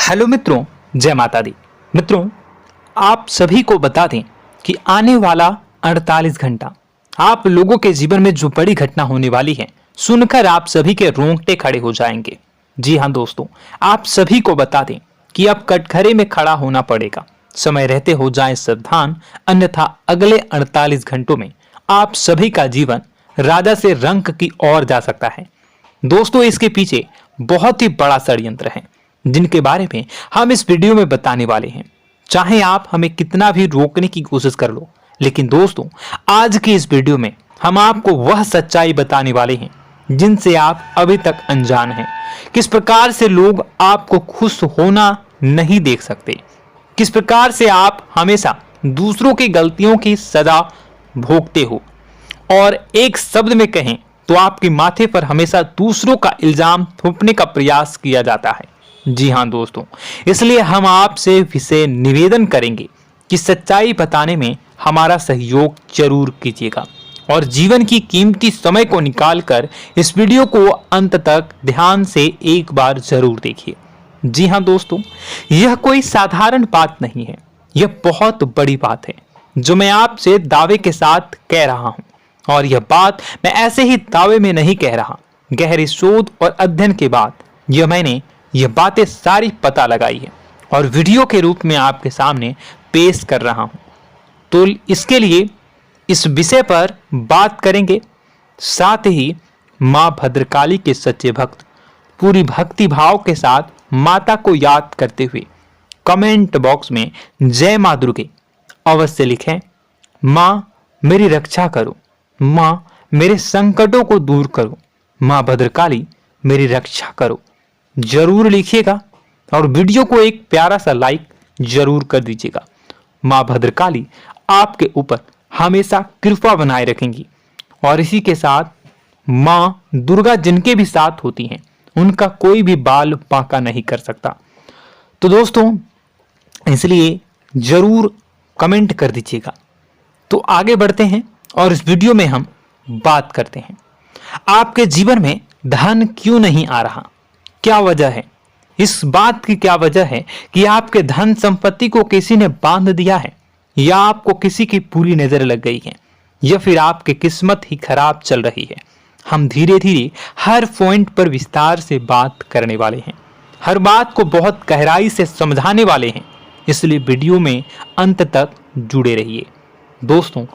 Hello मित्रों, जय माता दी। मित्रों, आप सभी को बता दें कि आने वाला 48 घंटा आप लोगों के जीवन में जो बड़ी घटना होने वाली है, सुनकर आप सभी के रोंगटे खड़े हो जाएंगे। जी हाँ दोस्तों, आप सभी को बता दें कि अब कटघरे में खड़ा होना पड़ेगा। समय रहते हो जाएं सावधान, अन्यथा अगले 48 घंटों में आप सभी का जीवन राजा से रंक की ओर जा सकता है। दोस्तों, इसके पीछे बहुत ही बड़ा षड्यंत्र है जिनके बारे में हम इस वीडियो में बताने वाले हैं। चाहे आप हमें कितना भी रोकने की कोशिश कर लो, लेकिन दोस्तों आज की इस वीडियो में हम आपको वह सच्चाई बताने वाले हैं जिनसे आप अभी तक अनजान हैं। किस प्रकार से लोग आपको खुश होना नहीं देख सकते, किस प्रकार से आप हमेशा दूसरों की गलतियों की सजा भोगते हो, और एक शब्द में कहें तो आपके माथे पर हमेशा दूसरों का इल्जाम थोपने का प्रयास किया जाता है। जी हाँ दोस्तों, इसलिए हम आपसे विशेष निवेदन करेंगे कि सच्चाई बताने में हमारा सहयोग जरूर कीजिएगा और जीवन की कीमती समय को निकालकर इस वीडियो को अंत तक ध्यान से एक बार जरूर देखिए। जी हाँ दोस्तों, यह कोई साधारण बात नहीं है, यह बहुत बड़ी बात है जो मैं आपसे दावे के साथ कह रहा हूं। और यह बात मैं ऐसे ही दावे में नहीं कह रहा, गहरी शोध और अध्ययन के बाद मैंने यह बातें सारी पता लगाई है और वीडियो के रूप में आपके सामने पेश कर रहा हूं। तो इसके लिए इस विषय पर बात करेंगे। साथ ही मां भद्रकाली के सच्चे भक्त पूरी भक्ति भाव के साथ माता को याद करते हुए कमेंट बॉक्स में जय मां दुर्गे अवश्य लिखें। मां मेरी रक्षा करो, मां मेरे संकटों को दूर करो, मां भद्रकाली मेरी रक्षा करो, जरूर लिखिएगा और वीडियो को एक प्यारा सा लाइक जरूर कर दीजिएगा। मां भद्रकाली आपके ऊपर हमेशा कृपा बनाए रखेंगी और इसी के साथ मां दुर्गा जिनके भी साथ होती हैं उनका कोई भी बाल बांका नहीं कर सकता। तो दोस्तों, इसलिए जरूर कमेंट कर दीजिएगा। तो आगे बढ़ते हैं और इस वीडियो में हम बात करते हैं, आपके जीवन में धन क्यों नहीं आ रहा, क्या वजह है। इस बात की क्या वजह है कि आपके धन संपत्ति को किसी ने बांध दिया है, या आपको किसी की पूरी नजर लग गई है, या फिर आपकी किस्मत ही खराब चल रही है। हम धीरे धीरे हर पॉइंट पर विस्तार से बात करने वाले हैं, हर बात को बहुत गहराई से समझाने वाले हैं, इसलिए वीडियो में अंत तक जुड़े रहिए। दोस्तों,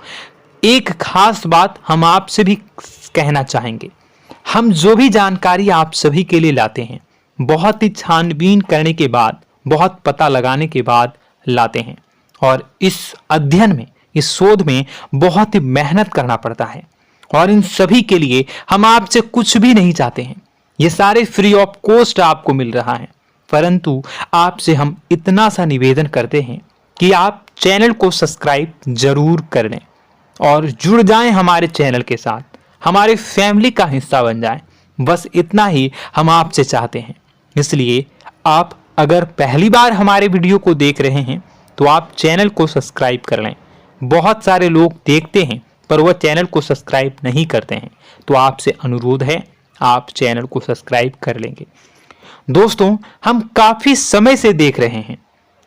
एक खास बात हम आपसे भी कहना चाहेंगे, हम जो भी जानकारी आप सभी के लिए लाते हैं बहुत ही छानबीन करने के बाद, बहुत पता लगाने के बाद लाते हैं, और इस अध्ययन में, इस शोध में बहुत ही मेहनत करना पड़ता है। और इन सभी के लिए हम आपसे कुछ भी नहीं चाहते हैं, ये सारे फ्री ऑफ कॉस्ट आपको मिल रहा है, परंतु आपसे हम इतना सा निवेदन करते हैं कि आप चैनल को सब्सक्राइब जरूर कर लें और जुड़ जाएं हमारे चैनल के साथ, हमारे फैमिली का हिस्सा बन जाएं। बस इतना ही हम आपसे चाहते हैं। इसलिए आप अगर पहली बार हमारे वीडियो को देख रहे हैं तो आप चैनल को सब्सक्राइब कर लें। बहुत सारे लोग देखते हैं पर वह चैनल को सब्सक्राइब नहीं करते हैं, तो आपसे अनुरोध है आप चैनल को सब्सक्राइब कर लेंगे। दोस्तों, हम काफी समय से देख रहे हैं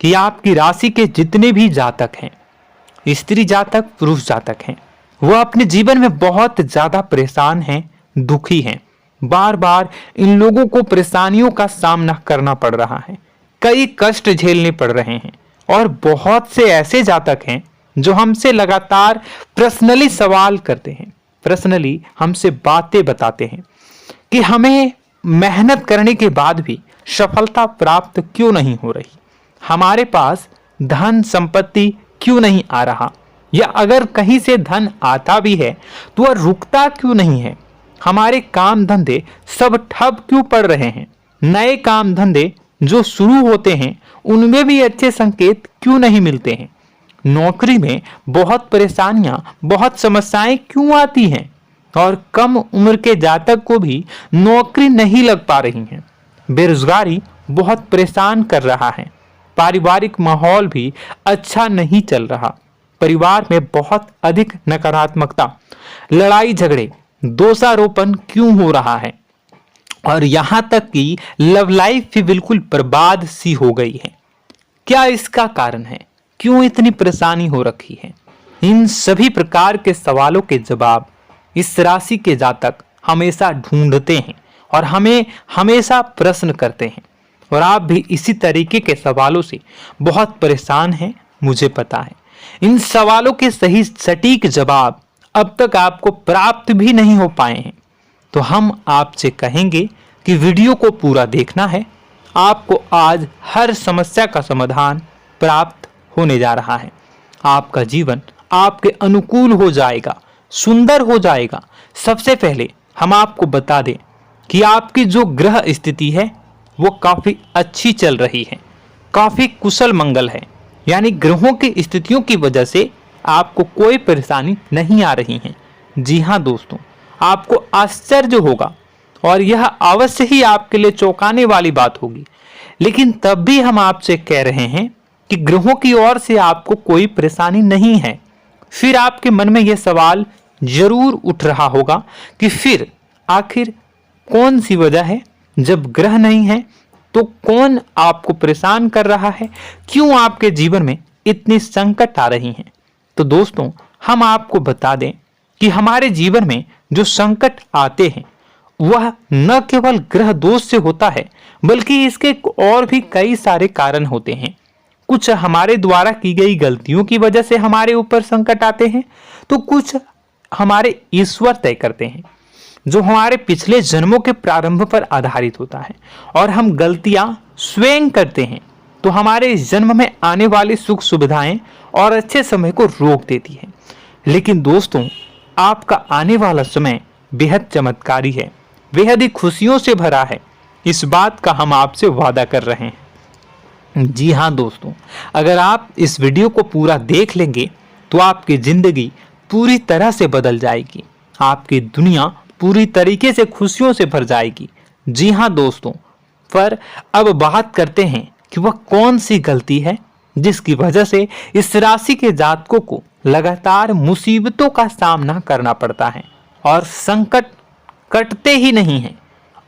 कि आपकी राशि के जितने भी जातक हैं, स्त्री जातक, पुरुष जातक हैं, वह अपने जीवन में बहुत ज्यादा परेशान हैं, दुखी हैं। बार बार इन लोगों को परेशानियों का सामना करना पड़ रहा है, कई कष्ट झेलने पड़ रहे हैं, और बहुत से ऐसे जातक हैं जो हमसे लगातार पर्सनली सवाल करते हैं, पर्सनली हमसे बातें बताते हैं कि हमें मेहनत करने के बाद भी सफलता प्राप्त क्यों नहीं हो रही, हमारे पास धन संपत्ति क्यों नहीं आ रहा, या अगर कहीं से धन आता भी है तो वह रुकता क्यों नहीं है, हमारे काम धंधे सब ठप क्यों पड़ रहे हैं, नए काम धंधे जो शुरू होते हैं उनमें भी अच्छे संकेत क्यों नहीं मिलते हैं, नौकरी में बहुत परेशानियां, बहुत समस्याएं क्यों आती हैं, और कम उम्र के जातक को भी नौकरी नहीं लग पा रही है, बेरोजगारी बहुत परेशान कर रहा है, पारिवारिक माहौल भी अच्छा नहीं चल रहा, परिवार में बहुत अधिक नकारात्मकता, लड़ाई झगड़े, दोषारोपण क्यों हो रहा है, और यहां तक कि लव लाइफ भी बिल्कुल बर्बाद सी हो गई है। क्या इसका कारण है? क्यों इतनी परेशानी हो रखी है? इन सभी प्रकार के सवालों के जवाब इस राशि के जातक हमेशा ढूंढते हैं और हमें हमेशा प्रश्न करते हैं। और आप भी इसी तरीके के सवालों से बहुत परेशान हैं, मुझे पता है। इन सवालों के सही सटीक जवाब अब तक आपको प्राप्त भी नहीं हो पाए हैं। तो हम आपसे कहेंगे कि वीडियो को पूरा देखना है। आपको आज हर समस्या का समाधान प्राप्त होने जा रहा है। आपका जीवन आपके अनुकूल हो जाएगा, सुंदर हो जाएगा। सबसे पहले हम आपको बता दें कि आपकी जो ग्रह स्थिति है वो काफी अच्छी चल रही है, काफी कुशल मंगल है। यानी ग्रहों की स्थितियों की वजह से आपको कोई परेशानी नहीं आ रही है। जी हाँ दोस्तों, आपको आश्चर्य होगा और यह अवश्य ही आपके लिए चौंकाने वाली बात होगी। लेकिन तब भी हम आपसे कह रहे हैं कि ग्रहों की ओर से आपको कोई परेशानी नहीं है। फिर आपके मन में यह सवाल जरूर उठ रहा होगा कि फिर आखिर कौन सी वजह है? जब ग्रह नहीं है तो कौन आपको परेशान कर रहा है? क्यों आपके जीवन में इतनी संकट आ रही हैं? तो दोस्तों, हम आपको बता दें कि हमारे जीवन में जो संकट आते हैं वह न केवल ग्रह दोष से होता है, बल्कि इसके और भी कई सारे कारण होते हैं। कुछ हमारे द्वारा की गई गलतियों की वजह से हमारे ऊपर संकट आते हैं, तो कुछ हमारे ईश्वर तय करते हैं, जो हमारे पिछले जन्मों के प्रारंभ पर आधारित होता है। और हम गलतियां स्वयं करते हैं तो हमारे इस जन्म में आने वाली सुख सुविधाएं और अच्छे समय को रोक देती है। लेकिन दोस्तों, आपका आने वाला समय बेहद चमत्कारी है, बेहद ही खुशियों से भरा है। इस बात का हम आपसे वादा कर रहे हैं। जी हाँ दोस्तों, अगर आप इस वीडियो को पूरा देख लेंगे तो आपकी जिंदगी पूरी तरह से बदल जाएगी, आपकी दुनिया पूरी तरीके से खुशियों से भर जाएगी। जी हाँ दोस्तों, पर अब बात करते हैं कि वह कौन सी गलती है जिसकी वजह से इस राशि के जातकों को लगातार मुसीबतों का सामना करना पड़ता है और संकट कटते ही नहीं हैं।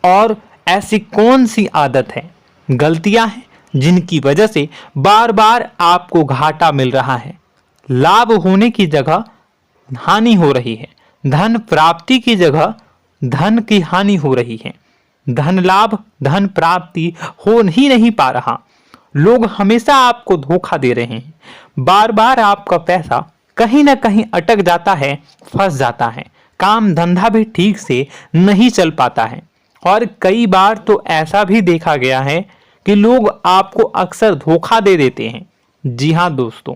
और ऐसी कौन सी आदत है, गलतियां हैं जिनकी वजह से बार बार आपको घाटा मिल रहा है, लाभ होने की जगह हानि हो रही है, धन प्राप्ति की जगह धन की हानि हो रही है, धन लाभ धन प्राप्ति हो ही नहीं पा रहा, लोग हमेशा आपको धोखा दे रहे हैं, बार बार आपका पैसा कहीं ना कहीं अटक जाता है, फंस जाता है, काम धंधा भी ठीक से नहीं चल पाता है। और कई बार तो ऐसा भी देखा गया है कि लोग आपको अक्सर धोखा दे देते हैं। जी हाँ दोस्तों,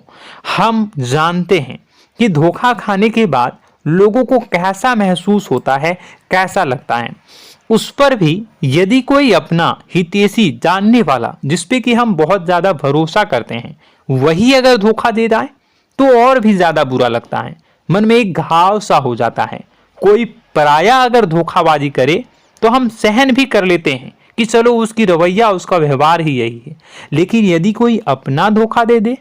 हम जानते हैं कि धोखा खाने के बाद लोगों को कैसा महसूस होता है, कैसा लगता है। उस पर भी यदि कोई अपना हितैषी जानने वाला, जिसपे कि हम बहुत ज्यादा भरोसा करते हैं, वही अगर धोखा दे जाए तो और भी ज्यादा बुरा लगता है, मन में एक घाव सा हो जाता है। कोई पराया अगर धोखाबाजी करे तो हम सहन भी कर लेते हैं कि चलो उसकी रवैया, उसका व्यवहार ही यही है। लेकिन यदि कोई अपना धोखा दे दे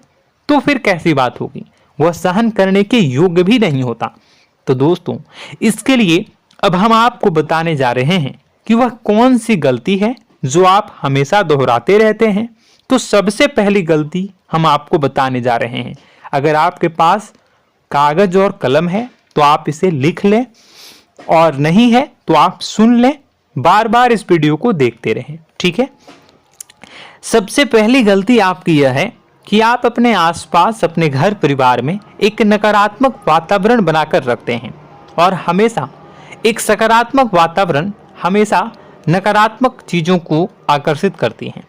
तो फिर कैसी बात होगी, वह सहन करने के योग्य भी नहीं होता। तो दोस्तों, इसके लिए अब हम आपको बताने जा रहे हैं कि वह कौन सी गलती है जो आप हमेशा दोहराते रहते हैं। तो सबसे पहली गलती हम आपको बताने जा रहे हैं। अगर आपके पास कागज और कलम है तो आप इसे लिख लें, और नहीं है तो आप सुन लें, बार बार इस वीडियो को देखते रहें, ठीक है। सबसे पहली गलती आपकी यह है कि आप अपने आसपास, अपने घर परिवार में एक नकारात्मक वातावरण बनाकर रखते हैं। और हमेशा एक सकारात्मक वातावरण हमेशा नकारात्मक चीजों को आकर्षित करती हैं,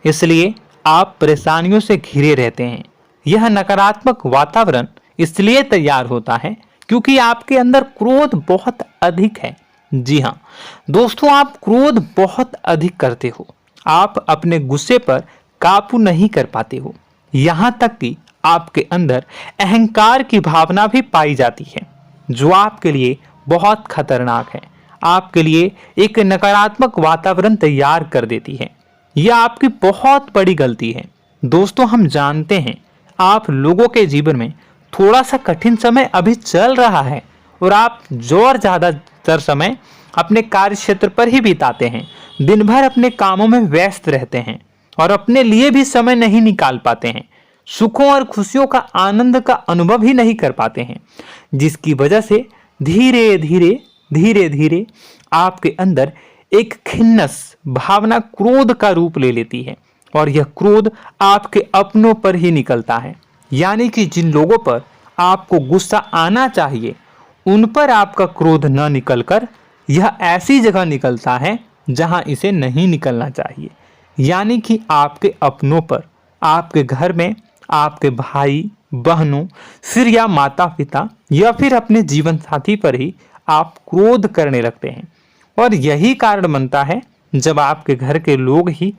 इसलिए आप परेशानियों से घिरे रहते हैं। यह नकारात्मक वातावरण इसलिए तैयार होता है क्योंकि आपके अंदर क्रोध बहुत अधिक है। जी हाँ दोस्तों, आप क्रोध बहुत अधिक करते हो, आप अपने गुस्से पर काबू नहीं कर पाते हो, यहाँ तक कि आपके अंदर अहंकार की भावना भी पाई जाती है, जो आपके लिए बहुत खतरनाक है, आपके लिए एक नकारात्मक वातावरण तैयार कर देती है। यह आपकी बहुत बड़ी गलती है। दोस्तों, हम जानते हैं आप लोगों के जीवन में थोड़ा सा कठिन समय अभी चल रहा है और आप और ज्यादातर समय अपने कार्य क्षेत्र पर ही बिताते हैं, दिन भर अपने कामों में व्यस्त रहते हैं और अपने लिए भी समय नहीं निकाल पाते हैं, सुखों और खुशियों का आनंद का अनुभव ही नहीं कर पाते हैं, जिसकी वजह से धीरे धीरे धीरे धीरे आपके अंदर एक खिन्नस भावना क्रोध का रूप ले लेती है और यह क्रोध आपके अपनों पर ही निकलता है। यानी कि जिन लोगों पर आपको गुस्सा आना चाहिए उन पर आपका क्रोध न निकलकर यह ऐसी जगह निकलता है जहां इसे नहीं निकलना चाहिए। यानी कि आपके अपनों पर, आपके घर में आपके भाई बहनों, फिर या माता पिता या फिर अपने जीवन साथी पर ही आप क्रोध करने लगते हैं। और यही कारण बनता है जब आपके घर के लोग ही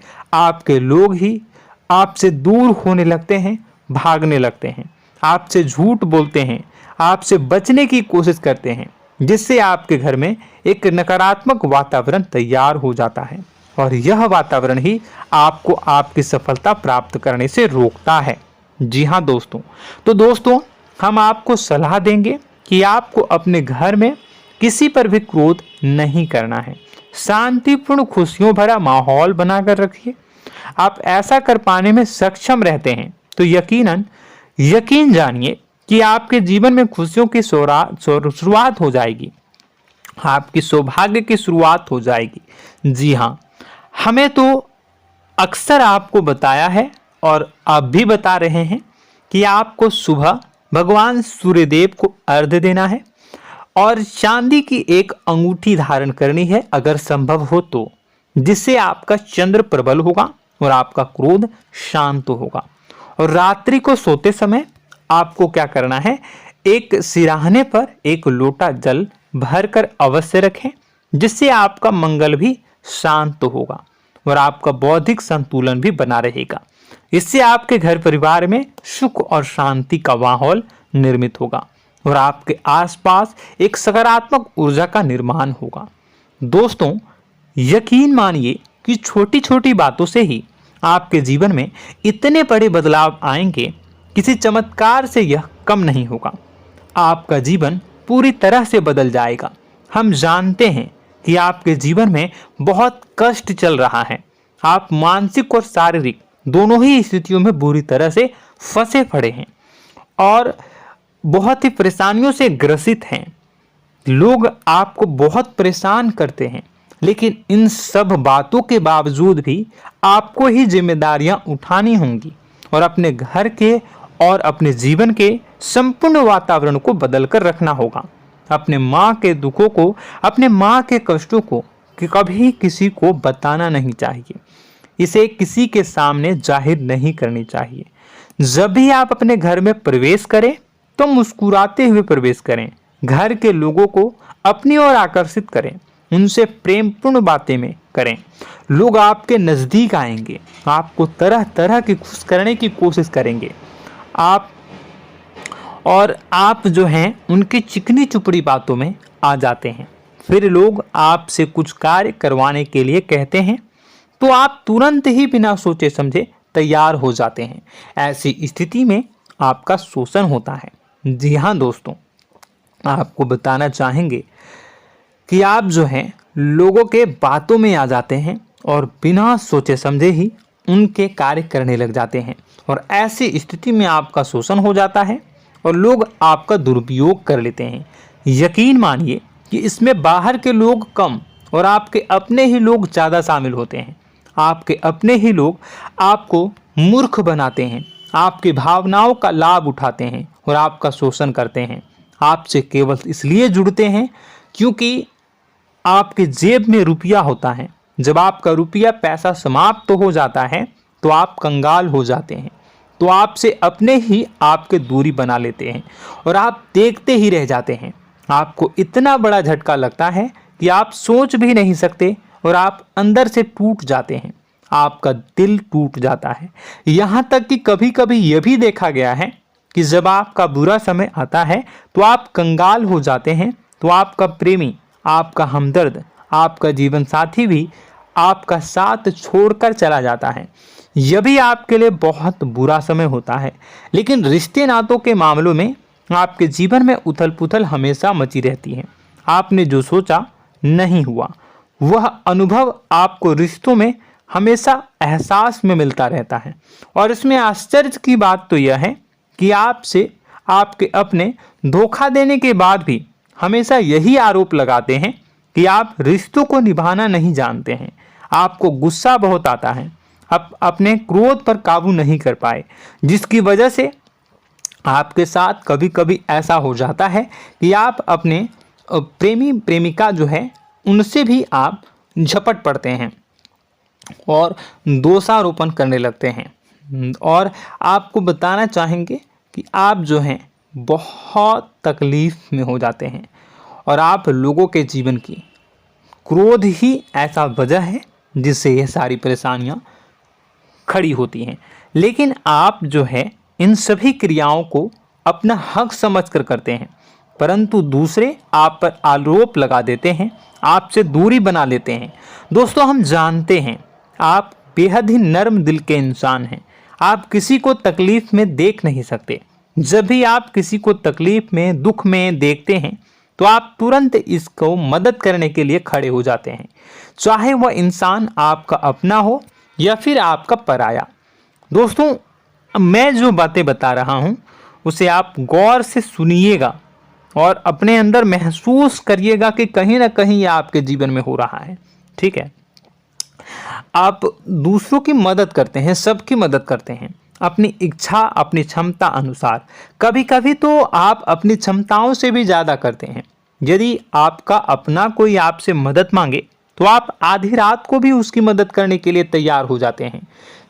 आपसे दूर होने लगते हैं, भागने लगते हैं, आपसे झूठ बोलते हैं, आपसे बचने की कोशिश करते हैं, जिससे आपके घर में एक नकारात्मक वातावरण तैयार हो जाता है और यह वातावरण ही आपको आपकी सफलता प्राप्त करने से रोकता है। जी हाँ दोस्तों, तो दोस्तों हम आपको सलाह देंगे कि आपको अपने घर में किसी पर भी क्रोध नहीं करना है। शांतिपूर्ण खुशियों भरा माहौल बनाकर रखिए। आप ऐसा कर पाने में सक्षम रहते हैं तो यकीन जानिए कि आपके जीवन में खुशियों की शुरुआत हो जाएगी, आपकी सौभाग्य की शुरुआत हो जाएगी। जी हाँ, हमें तो अक्सर आपको बताया है और आप भी बता रहे हैं कि आपको सुबह भगवान सूर्यदेव को अर्घ्य देना है और चांदी की एक अंगूठी धारण करनी है अगर संभव हो तो, जिससे आपका चंद्र प्रबल होगा और आपका क्रोध शांत होगा। और रात्रि को सोते समय आपको क्या करना है, एक सिराहने पर एक लोटा जल भरकर अवश्य रखें, जिससे आपका मंगल भी शांत होगा और आपका बौद्धिक संतुलन भी बना रहेगा। इससे आपके घर परिवार में सुख और शांति का माहौल निर्मित होगा और आपके आसपास एक सकारात्मक ऊर्जा का निर्माण होगा। दोस्तों यकीन मानिए कि छोटी छोटी बातों से ही आपके जीवन में इतने बड़े बदलाव आएंगे, किसी चमत्कार से यह कम नहीं होगा। आपका जीवन पूरी तरह से बदल जाएगा। हम जानते हैं कि आपके जीवन में बहुत कष्ट चल रहा है, आप मानसिक और शारीरिक दोनों ही स्थितियों में बुरी तरह से फंसे पड़े हैं और बहुत ही परेशानियों से ग्रसित हैं। लोग आपको बहुत परेशान करते हैं, लेकिन इन सब बातों के बावजूद भी आपको ही जिम्मेदारियां उठानी होंगी और अपने घर के और अपने जीवन के संपूर्ण वातावरण को बदलकर रखना होगा। अपने माँ के दुखों को, अपने माँ के कष्टों को कभी किसी को बताना नहीं चाहिए, इसे किसी के सामने जाहिर नहीं करनी चाहिए। जब भी आप अपने घर में प्रवेश करें तो मुस्कुराते हुए प्रवेश करें, घर के लोगों को अपनी ओर आकर्षित करें, उनसे प्रेमपूर्ण बातें में करें। लोग आपके नज़दीक आएंगे, आपको तरह तरह की खुश करने की कोशिश करेंगे। आप जो हैं उनकी चिकनी चुपड़ी बातों में आ जाते हैं। फिर लोग आपसे कुछ कार्य करवाने के लिए कहते हैं तो आप तुरंत ही बिना सोचे समझे तैयार हो जाते हैं। ऐसी स्थिति में आपका शोषण होता है। जी हाँ दोस्तों, आपको बताना चाहेंगे कि आप जो हैं लोगों के बातों में आ जाते हैं और बिना सोचे समझे ही उनके कार्य करने लग जाते हैं और ऐसी स्थिति में आपका शोषण हो जाता है और लोग आपका दुरुपयोग कर लेते हैं। यकीन मानिए कि इसमें बाहर के लोग कम और आपके अपने ही लोग ज़्यादा शामिल होते हैं। आपके अपने ही लोग आपको मूर्ख बनाते हैं, आपकी भावनाओं का लाभ उठाते हैं और आपका शोषण करते हैं। आपसे केवल इसलिए जुड़ते हैं क्योंकि आपके जेब में रुपया होता है। जब आपका रुपया पैसा समाप्त हो जाता है तो आप कंगाल हो जाते हैं, तो आपसे अपने ही आपके दूरी बना लेते हैं और आप देखते ही रह जाते हैं। आपको इतना बड़ा झटका लगता है कि आप सोच भी नहीं सकते और आप अंदर से टूट जाते हैं, आपका दिल टूट जाता है। यहाँ तक कि कभी कभी यह भी देखा गया है कि जब आपका बुरा समय आता है तो आप कंगाल हो जाते हैं, तो आपका प्रेमी, आपका हमदर्द, आपका जीवन साथी भी आपका साथ छोड़कर चला जाता है। यह भी आपके लिए बहुत बुरा समय होता है। लेकिन रिश्ते नातों के मामलों में आपके जीवन में उथल पुथल हमेशा मची रहती है। आपने जो सोचा नहीं हुआ। वह अनुभव आपको रिश्तों में हमेशा एहसास में मिलता रहता है। और इसमें आश्चर्य की बात तो यह है कि आपसे आपके अपने धोखा देने के बाद भी हमेशा यही आरोप लगाते हैं कि आप रिश्तों को निभाना नहीं जानते हैं। आपको गुस्सा बहुत आता है, आप अपने क्रोध पर काबू नहीं कर पाए, जिसकी वजह से आपके साथ कभी कभी ऐसा हो जाता है कि आप अपने प्रेमी प्रेमिका जो है उनसे भी आप झपट पड़ते हैं और दोषारोपण करने लगते हैं। और आपको बताना चाहेंगे कि आप जो हैं बहुत तकलीफ में हो जाते हैं और आप लोगों के जीवन की क्रोध ही ऐसा वजह है जिससे यह सारी परेशानियां खड़ी होती हैं। लेकिन आप जो है इन सभी क्रियाओं को अपना हक समझकर करते हैं, परंतु दूसरे आप पर आरोप लगा देते हैं, आपसे दूरी बना लेते हैं। दोस्तों, हम जानते हैं आप बेहद ही नर्म दिल के इंसान हैं। आप किसी को तकलीफ में देख नहीं सकते। जब भी आप किसी को तकलीफ में, दुख में देखते हैं तो आप तुरंत इसको मदद करने के लिए खड़े हो जाते हैं, चाहे वह इंसान आपका अपना हो या फिर आपका पराया। दोस्तों, मैं जो बातें बता रहा हूं उसे आप गौर से सुनिएगा और अपने अंदर महसूस करिएगा कि कहीं ना कहीं यह आपके जीवन में हो रहा है। ठीक है, आप दूसरों की मदद करते हैं, सबकी मदद करते हैं अपनी इच्छा, अपनी क्षमता अनुसार। कभी कभी तो आप अपनी क्षमताओं से भी ज़्यादा करते हैं। यदि आपका अपना कोई आपसे मदद मांगे तो आप आधी रात को भी उसकी मदद करने के लिए तैयार हो जाते हैं।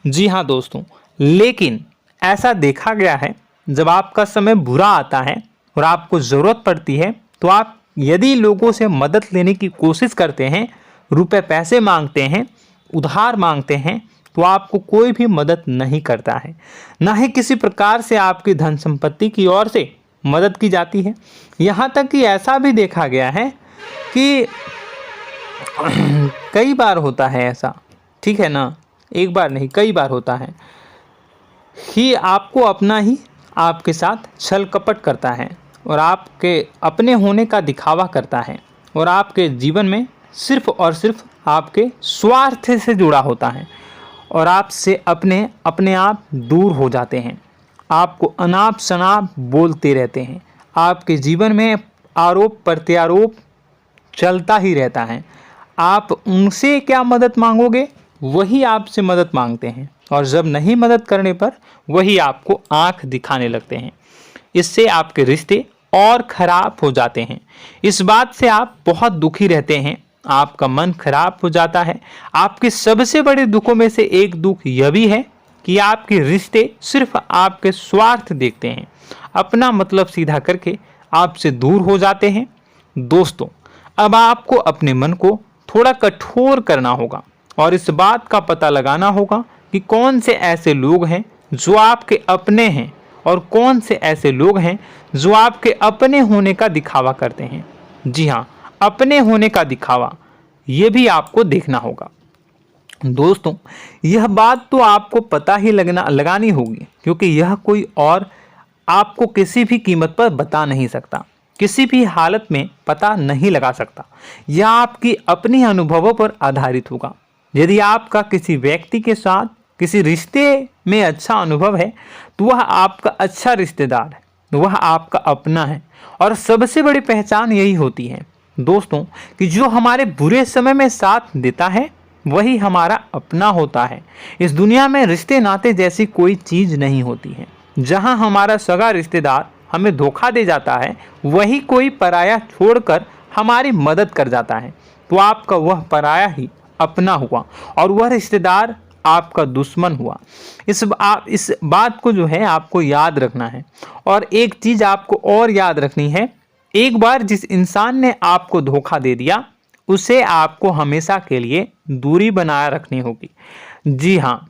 जी हाँ दोस्तों, लेकिन ऐसा देखा गया है जब आपका समय बुरा आता है और आपको ज़रूरत पड़ती है तो आप यदि लोगों से मदद लेने की कोशिश करते हैं, रुपए पैसे मांगते हैं, उधार मांगते हैं, तो आपको कोई भी मदद नहीं करता है। ना ही किसी प्रकार से आपकी धन संपत्ति की ओर से मदद की जाती है। यहाँ तक कि ऐसा भी देखा गया है कि कई बार होता है ऐसा, ठीक है ना, एक बार नहीं कई बार होता है कि आपको अपना ही आपके साथ छल कपट करता है और आपके अपने होने का दिखावा करता है और आपके जीवन में सिर्फ और सिर्फ आपके स्वार्थ से जुड़ा होता है और आपसे अपने आप दूर हो जाते हैं। आपको अनाप शनाप बोलते रहते हैं। आपके जीवन में आरोप प्रत्यारोप चलता ही रहता है। आप उनसे क्या मदद मांगोगे, वही आपसे मदद मांगते हैं और जब नहीं मदद करने पर वही आपको आंख दिखाने लगते हैं। इससे आपके रिश्ते और खराब हो जाते हैं। इस बात से आप बहुत दुखी रहते हैं, आपका मन खराब हो जाता है। आपके सबसे बड़े दुखों में से एक दुख यह भी है कि आपके रिश्ते सिर्फ आपके स्वार्थ देखते हैं, अपना मतलब सीधा करके आपसे दूर हो जाते हैं। दोस्तों, अब आपको अपने मन को थोड़ा कठोर करना होगा और इस बात का पता लगाना होगा कि कौन से ऐसे लोग हैं जो आपके अपने हैं और कौन से ऐसे लोग हैं जो आपके अपने होने का दिखावा करते हैं। जी हाँ, अपने होने का दिखावा, ये भी आपको देखना होगा। दोस्तों, यह बात तो आपको पता ही लगानी होगी, क्योंकि यह कोई और आपको किसी भी कीमत पर बता नहीं सकता, किसी भी हालत में पता नहीं लगा सकता। यह आपकी अपनी अनुभवों पर आधारित होगा। यदि आपका किसी व्यक्ति के साथ किसी रिश्ते में अच्छा अनुभव है तो वह आपका अच्छा रिश्तेदार है, वह आपका अपना है। और सबसे बड़ी पहचान यही होती है दोस्तों कि जो हमारे बुरे समय में साथ देता है वही हमारा अपना होता है। इस दुनिया में रिश्ते नाते जैसी कोई चीज़ नहीं होती है। जहां हमारा सगा रिश्तेदार हमें धोखा दे जाता है, वही कोई पराया छोड़कर हमारी मदद कर जाता है, तो आपका वह पराया ही अपना हुआ और वह रिश्तेदार आपका दुश्मन हुआ। इस बात को जो है आपको याद रखना है। और एक चीज़ आपको और याद रखनी है, एक बार जिस इंसान ने आपको धोखा दे दिया उसे आपको हमेशा के लिए दूरी बनाए रखनी होगी। जी हाँ,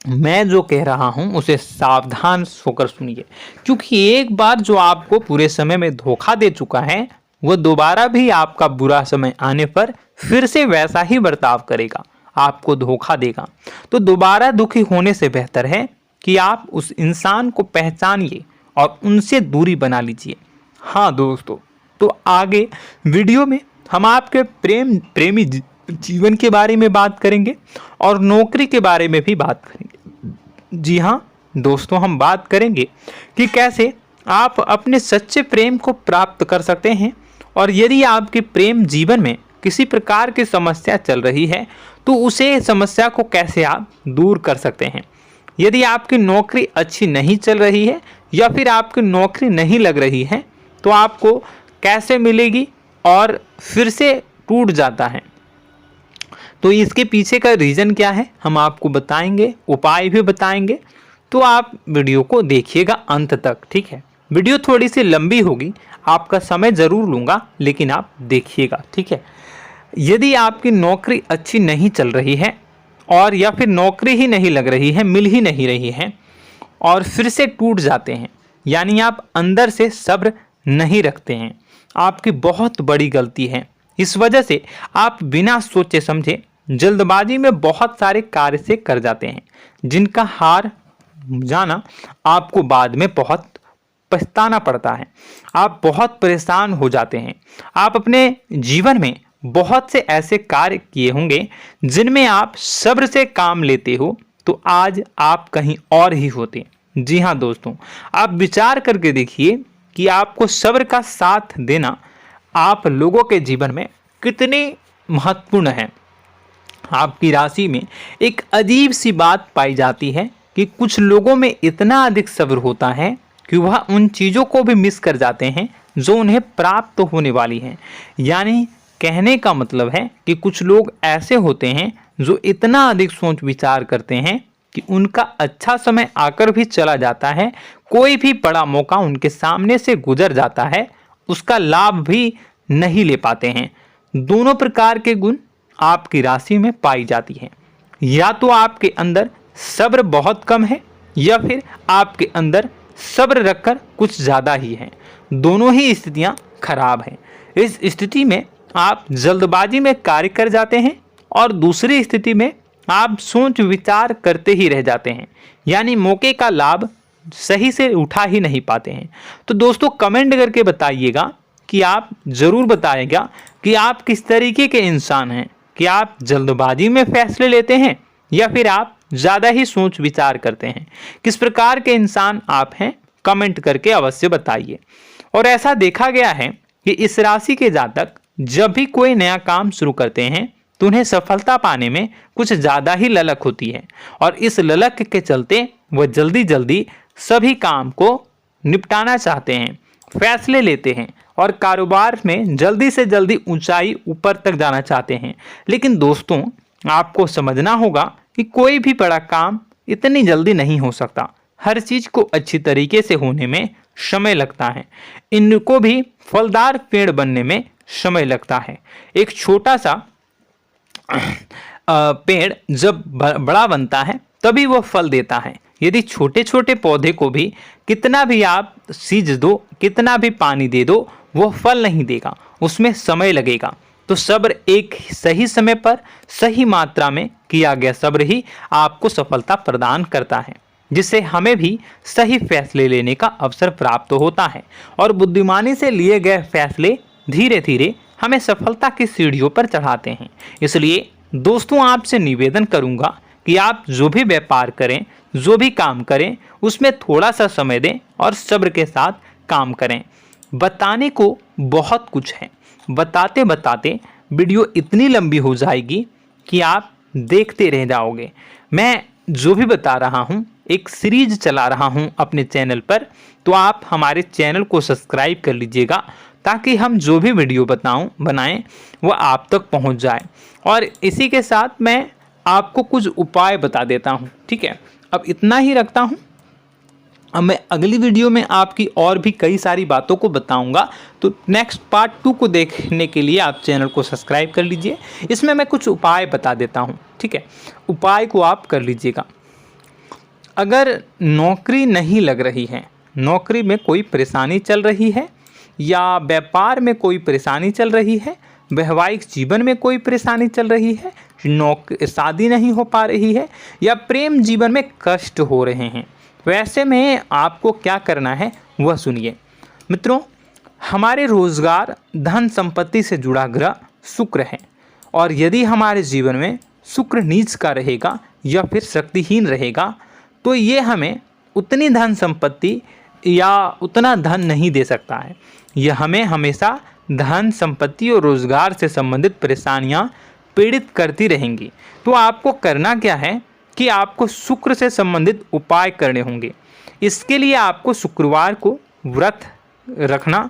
मैं जो कह रहा हूं उसे सावधान होकर सुनिए, क्योंकि एक बार जो आपको पूरे समय में धोखा दे चुका है वह दोबारा भी आपका बुरा समय आने पर फिर से वैसा ही बर्ताव करेगा, आपको धोखा देगा। तो दोबारा दुखी होने से बेहतर है कि आप उस इंसान को पहचानिए और उनसे दूरी बना लीजिए। हाँ दोस्तों, तो आगे वीडियो में हम आपके प्रेमी जीवन के बारे में बात करेंगे और नौकरी के बारे में भी बात करेंगे। जी हाँ दोस्तों, हम बात करेंगे कि कैसे आप अपने सच्चे प्रेम को प्राप्त कर सकते हैं, और यदि आपके प्रेम जीवन में किसी प्रकार की समस्या चल रही है तो उसे समस्या को कैसे आप दूर कर सकते हैं। यदि आपकी नौकरी अच्छी नहीं चल रही है या फिर आपकी नौकरी नहीं लग रही है तो आपको कैसे मिलेगी और फिर से टूट जाता है, तो इसके पीछे का रीज़न क्या है हम आपको बताएंगे, उपाय भी बताएंगे। तो आप वीडियो को देखिएगा अंत तक, ठीक है। वीडियो थोड़ी सी लंबी होगी, आपका समय ज़रूर लूँगा, लेकिन आप देखिएगा, ठीक है। यदि आपकी नौकरी अच्छी नहीं चल रही है और या फिर नौकरी ही नहीं लग रही है, मिल ही नहीं रही है और फिर से टूट जाते हैं, यानी आप अंदर से सब्र नहीं रखते हैं, आपकी बहुत बड़ी गलती है। इस वजह से आप बिना सोचे समझे जल्दबाजी में बहुत सारे कार्य से कर जाते हैं, जिनका हार जाना आपको बाद में बहुत पछताना पड़ता है। आप बहुत परेशान हो जाते हैं। आप अपने जीवन में बहुत से ऐसे कार्य किए होंगे जिनमें आप सब्र से काम लेते हो, तो आज आप कहीं और ही होते। जी हाँ दोस्तों, आप विचार करके देखिए कि आपको सब्र का साथ देना आप लोगों के जीवन में कितने महत्वपूर्ण है। आपकी राशि में एक अजीब सी बात पाई जाती है कि कुछ लोगों में इतना अधिक सब्र होता है कि वह उन चीज़ों को भी मिस कर जाते हैं जो उन्हें प्राप्त होने वाली हैं। यानी कहने का मतलब है कि कुछ लोग ऐसे होते हैं जो इतना अधिक सोच विचार करते हैं कि उनका अच्छा समय आकर भी चला जाता है, कोई भी बड़ा मौका उनके सामने से गुजर जाता है, उसका लाभ भी नहीं ले पाते हैं। दोनों प्रकार के गुण आपकी राशि में पाई जाती हैं। या तो आपके अंदर सब्र बहुत कम है या फिर आपके अंदर सब्र रखकर कुछ ज़्यादा ही है। दोनों ही स्थितियाँ खराब हैं। इस स्थिति में आप जल्दबाजी में कार्य कर जाते हैं और दूसरी स्थिति में आप सोच विचार करते ही रह जाते हैं, यानी मौके का लाभ सही से उठा ही नहीं पाते हैं। तो दोस्तों कमेंट करके बताइएगा कि आप ज़रूर बताइएगा कि आप किस तरीके के इंसान हैं, कि आप जल्दबाजी में फैसले लेते हैं या फिर आप ज़्यादा ही सोच विचार करते हैं। किस प्रकार के इंसान आप हैं, कमेंट करके अवश्य बताइए। और ऐसा देखा गया है कि इस राशि के जातक जब भी कोई नया काम शुरू करते हैं तो उन्हें सफलता पाने में कुछ ज़्यादा ही ललक होती है, और इस ललक के चलते वह जल्दी जल्दी सभी काम को निपटाना चाहते हैं, फैसले लेते हैं और कारोबार में जल्दी से जल्दी ऊंचाई ऊपर तक जाना चाहते हैं। लेकिन दोस्तों आपको समझना होगा कि कोई भी बड़ा काम इतनी जल्दी नहीं हो सकता। हर चीज़ को अच्छी तरीके से होने में समय लगता है। इनको भी फलदार पेड़ बनने में समय लगता है। एक छोटा सा पेड़ जब बड़ा बनता है तभी वो फल देता है। यदि छोटे छोटे पौधे को भी कितना भी आप सींच दो, कितना भी पानी दे दो, वो फल नहीं देगा, उसमें समय लगेगा। तो सब्र एक सही समय पर सही मात्रा में किया गया सब्र ही आपको सफलता प्रदान करता है, जिससे हमें भी सही फैसले लेने का अवसर प्राप्त होता है और बुद्धिमानी से लिए गए फैसले धीरे धीरे हमें सफलता की सीढ़ियों पर चढ़ाते हैं। इसलिए दोस्तों आपसे निवेदन करूंगा कि आप जो भी व्यापार करें, जो भी काम करें, उसमें थोड़ा सा समय दें और सब्र के साथ काम करें। बताने को बहुत कुछ है, बताते बताते वीडियो इतनी लंबी हो जाएगी कि आप देखते रह जाओगे। मैं जो भी बता रहा हूँ एक सीरीज चला रहा हूँ अपने चैनल पर, तो आप हमारे चैनल को सब्सक्राइब कर लीजिएगा ताकि हम जो भी वीडियो बनाएं वो आप तक पहुँच जाए। और इसी के साथ मैं आपको कुछ उपाय बता देता हूँ, ठीक है। अब इतना ही रखता हूँ। अब मैं अगली वीडियो में आपकी और भी कई सारी बातों को बताऊंगा, तो नेक्स्ट पार्ट 2 को देखने के लिए आप चैनल को सब्सक्राइब कर लीजिए। इसमें मैं कुछ उपाय बता देता हूं, ठीक है। उपाय को आप कर लीजिएगा। अगर नौकरी नहीं लग रही है, नौकरी में कोई परेशानी चल रही है, या व्यापार में कोई परेशानी चल रही है, वैवाहिक जीवन में कोई परेशानी चल रही है, शादी नहीं हो पा रही है, या प्रेम जीवन में कष्ट हो रहे हैं, वैसे में आपको क्या करना है वह सुनिए। मित्रों, हमारे रोजगार धन संपत्ति से जुड़ा ग्रह शुक्र है, और यदि हमारे जीवन में शुक्र नीच का रहेगा या फिर शक्तिहीन रहेगा तो ये हमें उतनी धन संपत्ति या उतना धन नहीं दे सकता है। यह हमें हमेशा धन संपत्ति और रोजगार से संबंधित परेशानियां पीड़ित करती रहेंगी। तो आपको करना क्या है कि आपको शुक्र से संबंधित उपाय करने होंगे। इसके लिए आपको शुक्रवार को व्रत रखना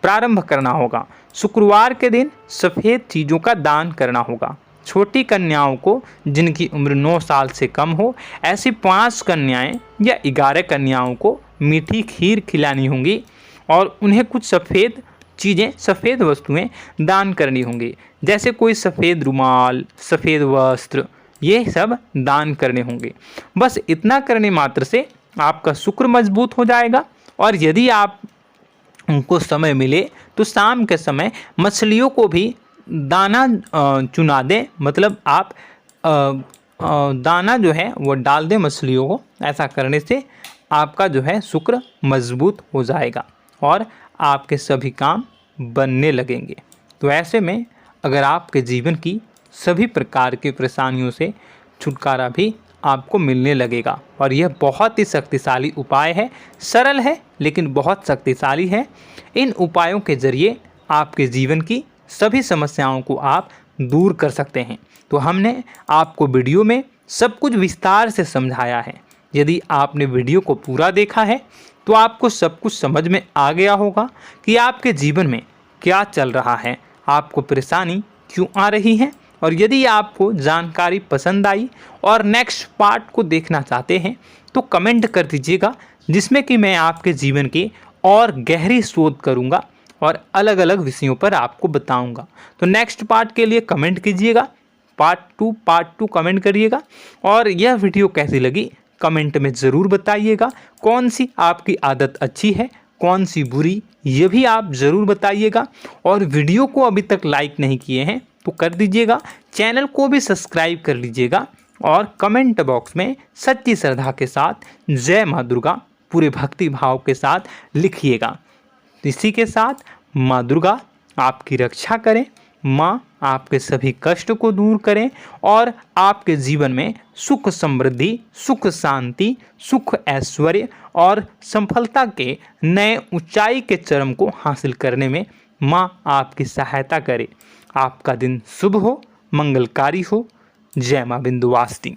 प्रारंभ करना होगा। शुक्रवार के दिन सफ़ेद चीज़ों का दान करना होगा। छोटी कन्याओं को जिनकी उम्र 9 साल से कम हो, ऐसी 5 कन्याएं या 11 कन्याओं को मीठी खीर खिलानी होंगी और उन्हें कुछ सफ़ेद चीज़ें, सफ़ेद वस्तुएं दान करनी होंगी, जैसे कोई सफ़ेद रुमाल, सफ़ेद वस्त्र, ये सब दान करने होंगे। बस इतना करने मात्र से आपका शुक्र मजबूत हो जाएगा। और यदि आप उनको समय मिले तो शाम के समय मछलियों को भी दाना चुना दें, मतलब आप दाना जो है वो डाल दें मछलियों को। ऐसा करने से आपका जो है शुक्र मजबूत हो जाएगा और आपके सभी काम बनने लगेंगे। तो ऐसे में अगर आपके जीवन की सभी प्रकार की परेशानियों से छुटकारा भी आपको मिलने लगेगा। और यह बहुत ही शक्तिशाली उपाय है, सरल है लेकिन बहुत शक्तिशाली है। इन उपायों के ज़रिए आपके जीवन की सभी समस्याओं को आप दूर कर सकते हैं। तो हमने आपको वीडियो में सब कुछ विस्तार से समझाया है। यदि आपने वीडियो को पूरा देखा है तो आपको सब कुछ समझ में आ गया होगा कि आपके जीवन में क्या चल रहा है, आपको परेशानी क्यों आ रही है। और यदि आपको जानकारी पसंद आई और नेक्स्ट पार्ट को देखना चाहते हैं तो कमेंट कर दीजिएगा, जिसमें कि मैं आपके जीवन की और गहरी शोध करूंगा और अलग अलग विषयों पर आपको बताऊंगा। तो नेक्स्ट पार्ट के लिए कमेंट कीजिएगा, पार्ट टू कमेंट करिएगा। और यह वीडियो कैसी लगी कमेंट में ज़रूर बताइएगा। कौन सी आपकी आदत अच्छी है, कौन सी बुरी, ये भी आप ज़रूर बताइएगा। और वीडियो को अभी तक लाइक नहीं किए हैं तो कर दीजिएगा, चैनल को भी सब्सक्राइब कर लीजिएगा और कमेंट बॉक्स में सच्ची श्रद्धा के साथ जय माँ दुर्गा पूरे भक्ति भाव के साथ लिखिएगा। इसी के साथ माँ दुर्गा आपकी रक्षा करें, माँ आपके सभी कष्ट को दूर करें और आपके जीवन में सुख समृद्धि, सुख शांति, सुख ऐश्वर्य और सफलता के नए ऊंचाई के चरम को हासिल करने में माँ आपकी सहायता करे। आपका दिन शुभ हो, मंगलकारी हो। जय माँ विंध्यवासिनी।